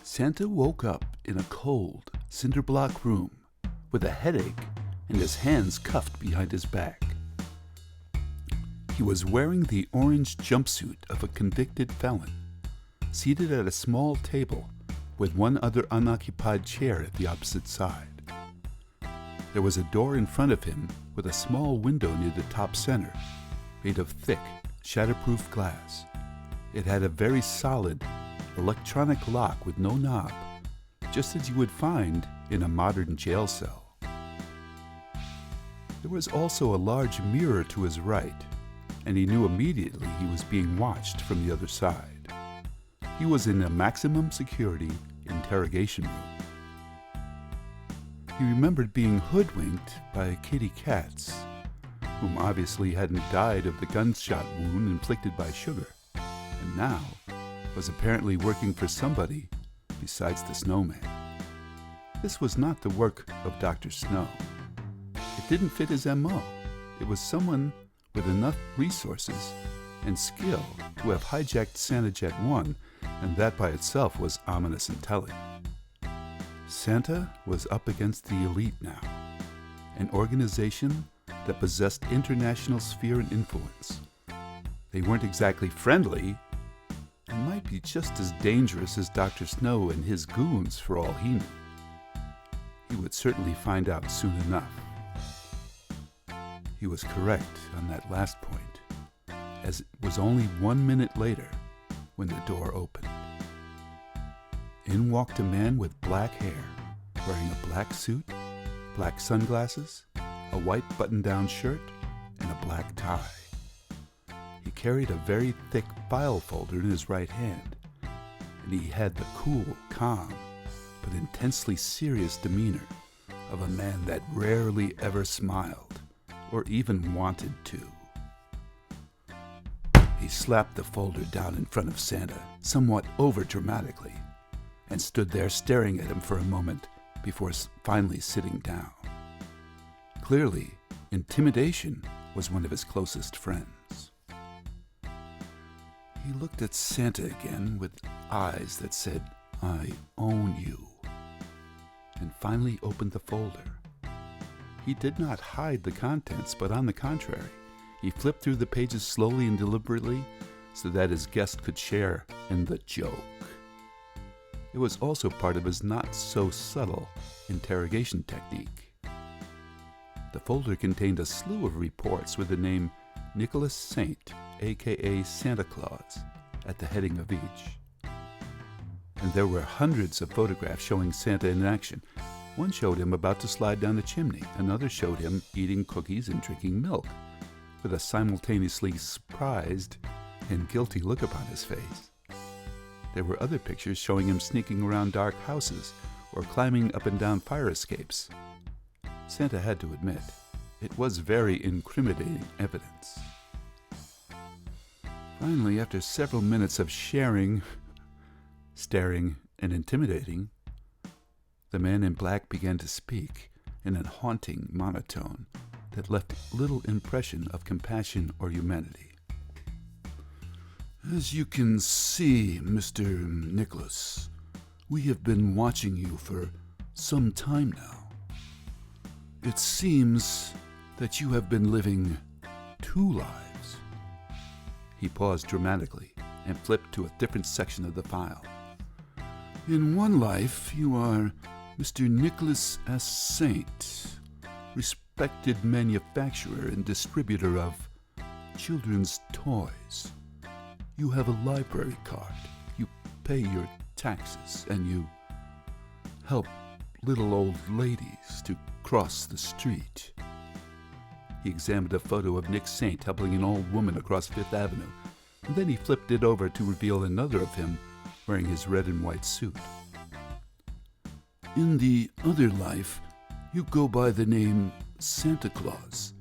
Santa woke up in a cold, cinder-block room with a headache and his hands cuffed behind his back. He was wearing the orange jumpsuit of a convicted felon, seated at a small table with one other unoccupied chair at the opposite side. There was a door in front of him with a small window near the top center, made of thick, shatterproof glass. It had a very solid, electronic lock with no knob, just as you would find in a modern jail cell. There was also a large mirror to his right, and he knew immediately he was being watched from the other side. He was in a maximum security interrogation room. He remembered being hoodwinked by Kitty Katz, whom obviously hadn't died of the gunshot wound inflicted by sugar, and now was apparently working for somebody besides the snowman. This was not the work of Dr. Snow. It didn't fit his MO. It was someone with enough resources and skill to have hijacked Santa Jet 1, and that by itself was ominous and telling. Santa was up against the elite now, an organization that possessed international sphere and influence. They weren't exactly friendly, and might be just as dangerous as Dr. Snow and his goons for all he knew. He would certainly find out soon enough. He was correct on that last point, as it was only 1 minute later when the door opened. In walked a man with black hair, wearing a black suit, black sunglasses, a white button-down shirt, and a black tie. He carried a very thick file folder in his right hand, and he had the cool, calm, but intensely serious demeanor of a man that rarely ever smiled, or even wanted to. He slapped the folder down in front of Santa, somewhat over-dramatically, and stood there staring at him for a moment before finally sitting down. Clearly, intimidation was one of his closest friends. He looked at Santa again with eyes that said, "I own you," and finally opened the folder. He did not hide the contents, but on the contrary, he flipped through the pages slowly and deliberately so that his guest could share in the joke. It was also part of his not-so-subtle interrogation technique. The folder contained a slew of reports with the name Nicholas Saint, a.k.a. Santa Claus, at the heading of each. And there were hundreds of photographs showing Santa in action. One showed him about to slide down the chimney. Another showed him eating cookies and drinking milk, with a simultaneously surprised and guilty look upon his face. There were other pictures showing him sneaking around dark houses or climbing up and down fire escapes. Santa had to admit, it was very incriminating evidence. Finally, after several minutes of sharing, staring, and intimidating, the man in black began to speak in a haunting monotone that left little impression of compassion or humanity. "As you can see, Mr. Nicholas, we have been watching you for some time now. It seems that you have been living two lives." He paused dramatically and flipped to a different section of the file. "In one life, you are Mr. Nicholas S. Saint, respected manufacturer and distributor of children's toys. You have a library card, you pay your taxes, and you help little old ladies to cross the street." He examined a photo of Nick Saint helping an old woman across Fifth Avenue, and then he flipped it over to reveal another of him wearing his red and white suit. "In the other life, you go by the name Santa Claus,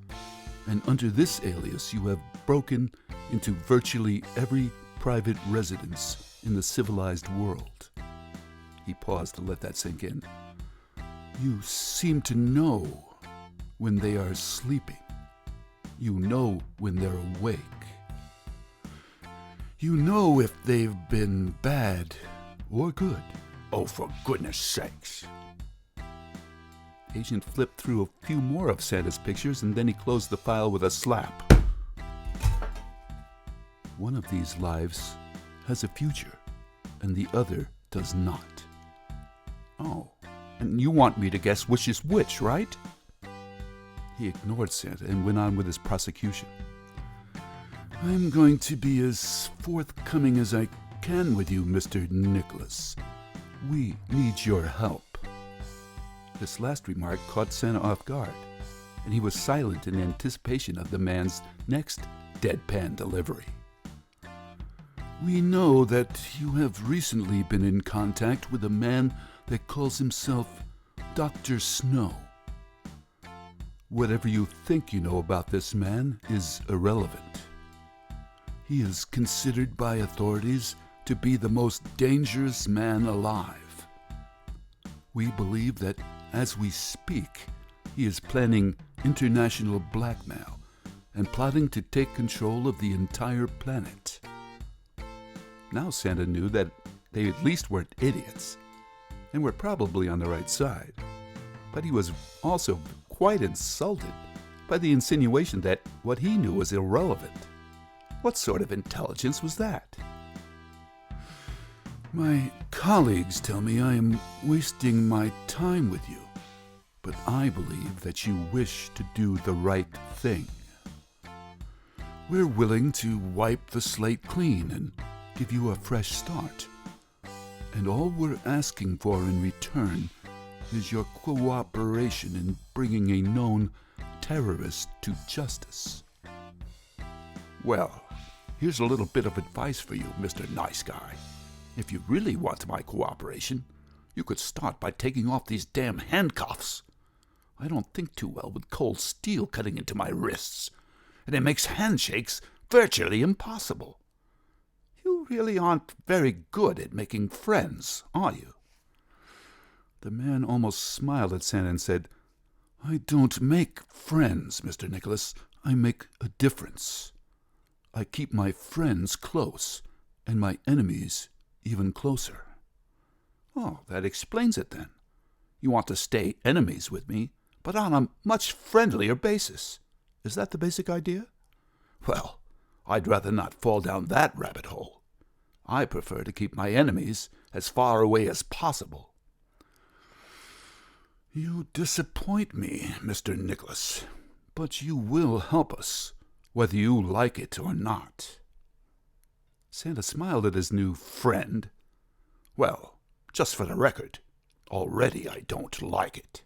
and under this alias you have broken into virtually every private residence in the civilized world." He paused to let that sink in. "You seem to know when they are sleeping. You know when they're awake. You know if they've been bad or good. Oh, for goodness sakes. Agent flipped through a few more of Santa's pictures, and then he closed the file with a slap. One of these lives has a future, and the other does not. Oh, and you want me to guess which is which, right? He ignored Santa and went on with his prosecution. I'm going to be as forthcoming as I can with you, Mr. Nicholas. We need your help. This last remark caught Santa off guard, and he was silent in anticipation of the man's next deadpan delivery. We know that you have recently been in contact with a man that calls himself Dr. Snow. Whatever you think you know about this man is irrelevant. He is considered by authorities to be the most dangerous man alive. We believe that as we speak, he is planning international blackmail and plotting to take control of the entire planet. Now Santa knew that they at least weren't idiots, and were probably on the right side. But he was also quite insulted by the insinuation that what he knew was irrelevant. What sort of intelligence was that? My colleagues tell me I am wasting my time with you, but I believe that you wish to do the right thing. We're willing to wipe the slate clean and give you a fresh start. And all we're asking for in return is your cooperation in bringing a known terrorist to justice. Well, here's a little bit of advice for you, Mr. Nice Guy. If you really want my cooperation, you could start by taking off these damn handcuffs. I don't think too well with cold steel cutting into my wrists, and it makes handshakes virtually impossible. You really aren't very good at making friends, are you? The man almost smiled at Santa and said, I don't make friends, Mr. Nicholas. I make a difference. I keep my friends close, and my enemies even closer. Oh, that explains it then. You want to stay enemies with me, but on a much friendlier basis. Is that the basic idea? Well, I'd rather not fall down that rabbit hole. I prefer to keep my enemies as far away as possible. You disappoint me, Mr. Nicholas, but you will help us, whether you like it or not. Santa smiled at his new friend. Well, just for the record, already I don't like it.